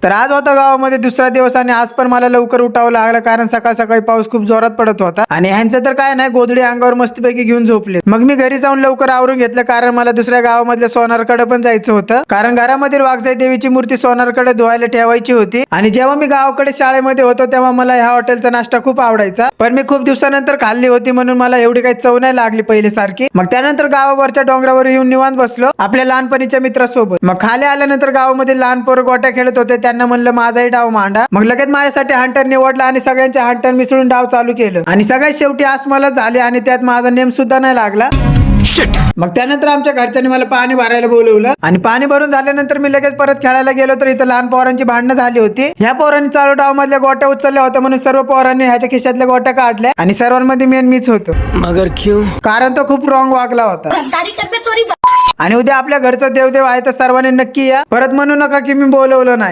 तर आज होता गावामध्ये दुसरा दिवस आणि आज पण मला लवकर उठावं लागलं कारण सकाळ सकाळी पाऊस खूप जोरात पडत होता आणि ह्यांचं तर काय नाही गोधडी अंगावर मस्तपैकी घेऊन झोपले. मग मी घरी जाऊन लवकर आवरून घेतलं कारण मला दुसऱ्या गावामधल्या सोनारकडे पण जायचं होतं कारण घरामधील वाघजाई देवीची मूर्ती सोनारकडे धुवायला ठेवायची होती. आणि जेव्हा मी गावाकडे शाळेमध्ये होतो तेव्हा मला ह्या हॉटेलचा नाश्ता खूप आवडायचा पण मी खूप दिवसानंतर खाल्ली होती म्हणून मला एवढी काही चव नाही लागली पहिले सारखी. मग त्यानंतर गावावरच्या डोंगरावर येऊन निवांत बसलो आपल्या लहानपणीच्या मित्रासोबत. मग खाली आल्यानंतर गावामध्ये लहान पोरं गोट्या खेळत होते त्यांना म्हणलं माझाही डाव मांडा. मग लगेच माझ्यासाठी हंटर निवडला आणि सगळ्यांचे हंटर मिसळून डाव चालू केलं आणि सगळ्यात शेवटी आस मला झाले आणि त्यात माझा नेम सुद्धा नाही लागला. मग त्यानंतर आमच्या घरच्यांनी मला पाणी भरायला बोलवलं आणि पाणी भरून झाल्यानंतर मी लगेच परत खेळायला गेलो तर इथं लहान पोरांची भांडणं झाली होती. ह्या पोरांनी चालू डाव मधल्या गोट्या उचलल्या होत्या म्हणून सर्व पोरांनी ह्याच्या खिशातल्या गोट्या काढल्या आणि सर्वांमध्ये मेन मीच होतो. मगर क्यों? कारण तो खूप रॉंग वागला होता. आणि उद्या आपल्या घरचं देवदेव आहे तर सर्वांनी नक्की या. परत म्हणू नका की मी बोलवलं नाही.